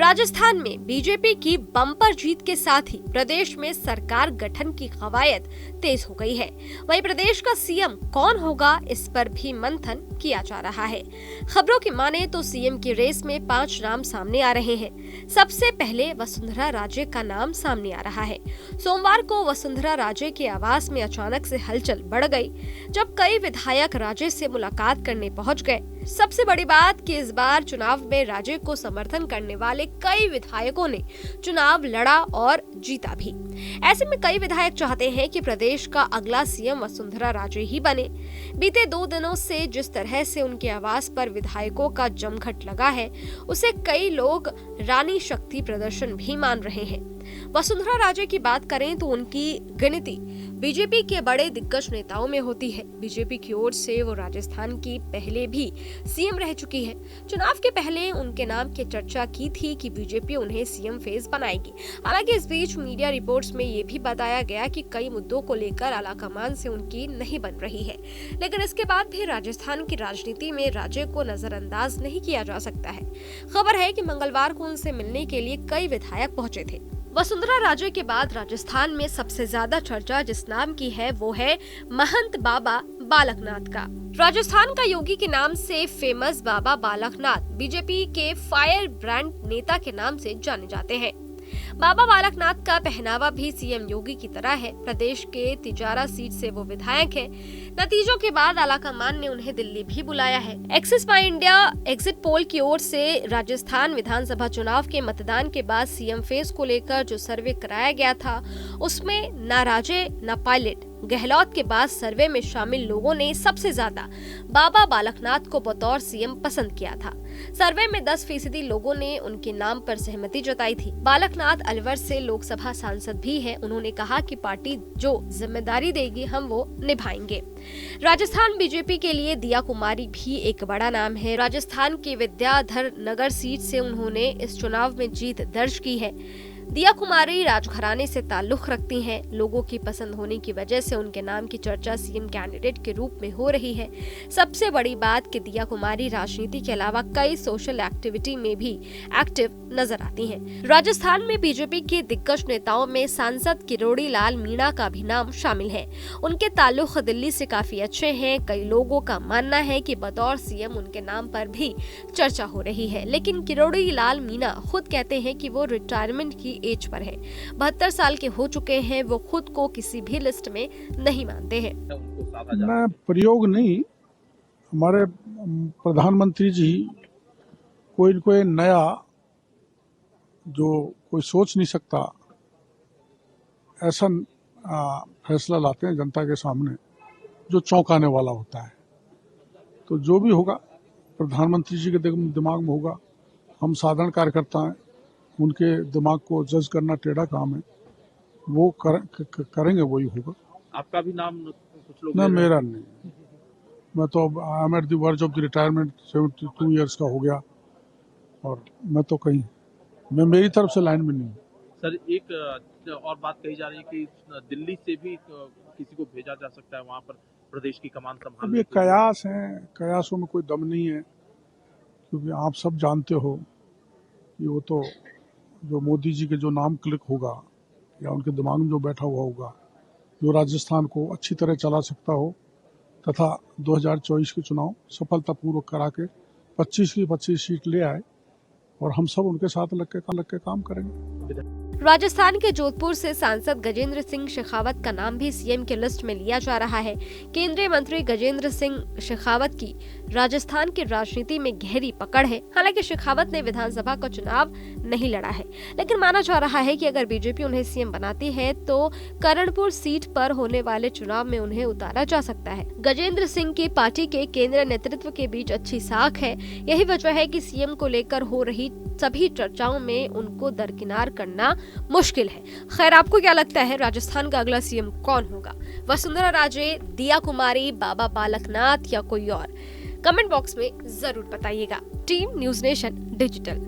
राजस्थान में बीजेपी की बम्पर जीत के साथ ही प्रदेश में सरकार गठन की कवायद तेज हो गई है। वहीं प्रदेश का सीएम कौन होगा, इस पर भी मंथन किया जा रहा है। खबरों की माने तो सीएम की रेस में 5 नाम सामने आ रहे हैं। सबसे पहले वसुंधरा राजे का नाम सामने आ रहा है। सोमवार को वसुंधरा राजे के आवास में अचानक से हलचल बढ़ गई, जब कई विधायक राजे से मुलाकात करने पहुंच गए। सबसे बड़ी बात कि इस बार चुनाव में राजे को समर्थन करने वाले कई विधायकों ने चुनाव लड़ा और जीता भी। ऐसे में कई विधायक चाहते हैं कि प्रदेश का अगला सीएम वसुंधरा राजे ही बने। बीते 2 दिनों से जिस तरह से उनके आवास पर विधायकों का जमघट लगा है, उसे कई लोग रानी शक्ति प्रदर्शन भी मान रहे हैं। वसुंधरा राजे की बात करें तो उनकी गिनती बीजेपी के बड़े दिग्गज नेताओं में होती है। बीजेपी की ओर से वो राजस्थान की पहले भी सीएम रह चुकी है। चुनाव के पहले उनके नाम की चर्चा की थी कि बीजेपी उन्हें सीएम फेस बनाएगी। हालांकि इस बीच मीडिया रिपोर्ट्स में ये भी बताया गया कि कई मुद्दों को लेकर आलाकमान से उनकी नहीं बन रही है, लेकिन इसके बाद भी राजस्थान की राजनीति में राजे को नजरअंदाज नहीं किया जा सकता है। खबर है कि मंगलवार को उनसे मिलने के लिए कई विधायक पहुंचे थे। वसुंधरा राजे के बाद राजस्थान में सबसे ज्यादा चर्चा जिस नाम की है वो है महंत बाबा बालकनाथ का। राजस्थान का योगी के नाम से फेमस बाबा बालकनाथ बीजेपी के फायर ब्रांड नेता के नाम से जाने जाते हैं। बाबा बालकनाथ का पहनावा भी सीएम योगी की तरह है। प्रदेश के तिजारा सीट से वो विधायक है। नतीजों के बाद आलाकमान ने उन्हें दिल्ली भी बुलाया है। Axis by India exit poll की ओर से राजस्थान विधानसभा चुनाव के मतदान के बाद सीएम फेस को लेकर जो सर्वे कराया गया था, उसमें न राजे न पायलट गहलोत के बाद सर्वे में शामिल लोगों ने सबसे ज्यादा बाबा बालकनाथ को बतौर सीएम पसंद किया था। सर्वे में 10% लोगों ने उनके नाम पर सहमति जताई थी। बालकनाथ अलवर से लोकसभा सांसद भी हैं। उन्होंने कहा कि पार्टी जो जिम्मेदारी देगी हम वो निभाएंगे। राजस्थान बीजेपी के लिए दिया कुमारी भी एक बड़ा नाम है। राजस्थान की विद्याधर नगर सीट से उन्होंने इस चुनाव में जीत दर्ज की है। दिया कुमारी राजघराने से ताल्लुक रखती हैं। लोगों की पसंद होने की वजह से उनके नाम की चर्चा सीएम कैंडिडेट के रूप में हो रही है। सबसे बड़ी बात कि दिया कुमारी राजनीति के अलावा कई सोशल एक्टिविटी में भी एक्टिव नजर आती हैं। राजस्थान में बीजेपी के दिग्गज नेताओं में सांसद किरोड़ी लाल मीणा का भी नाम शामिल है। उनके ताल्लुक दिल्ली से काफी अच्छे हैं। कई लोगों का मानना है कि बतौर सीएम उनके नाम पर भी चर्चा हो रही है, लेकिन किरोड़ी लाल मीणा खुद कहते हैं कि वो रिटायरमेंट की एज पर है। 72 साल के हो चुके हैं। वो खुद को किसी भी लिस्ट में नहीं मानते हैं। मैं प्रयोग नहीं, हमारे प्रधानमंत्री जी कोई नया जो कोई सोच नहीं सकता ऐसा फैसला लाते हैं जनता के सामने जो चौंकाने वाला होता है। तो जो भी होगा प्रधानमंत्री जी के दिमाग में होगा। हम साधारण कार्यकर्ता हैं, उनके दिमाग को जज करना टेढ़ा काम है। वो करेंगे, वही होगा। आपका भी नाम कुछ लोग ना, मेरा नहीं। मैं तो I am at the verge of the retirement, 72 years का हो गया और मैं तो कहीं मैं मेरी तरफ से लाइन में नहीं हूँ। सर, एक और बात कही जा रही है कि दिल्ली से भी किसी को भेजा जा सकता है वहाँ पर प्रदेश की कमान संभालने। ये कयास हैं, कयासों में कोई दम नहीं है, क्योंकि आप सब जानते हो कि वो तो जो मोदी जी के जो नाम क्लिक होगा या उनके दिमाग में जो बैठा हुआ होगा, जो राजस्थान को अच्छी तरह चला सकता हो तथा 2024 के चुनाव सफलतापूर्वक करा के 25 की 25 सीट ले आए और हम सब उनके साथ लग के काम करेंगे। राजस्थान के जोधपुर से सांसद गजेंद्र सिंह शेखावत का नाम भी सीएम के लिस्ट में लिया जा रहा है। केंद्रीय मंत्री गजेंद्र सिंह शेखावत की राजस्थान की राजनीति में गहरी पकड़ है। हालांकि शेखावत ने विधानसभा का चुनाव नहीं लड़ा है, लेकिन माना जा रहा है कि अगर बीजेपी उन्हें सीएम बनाती है तो करणपुर सीट पर होने वाले चुनाव में उन्हें उतारा जा सकता है। गजेंद्र सिंह की पार्टी के केंद्रीय नेतृत्व के बीच अच्छी साख है। यही वजह है कि सीएम को लेकर हो रही सभी चर्चाओं में उनको दरकिनार करना मुश्किल है। खैर, आपको क्या लगता है राजस्थान का अगला सीएम कौन होगा? वसुंधरा राजे, दिया कुमारी, बाबा बालकनाथ या कोई और? कमेंट बॉक्स में जरूर बताइएगा। Team news nation digital.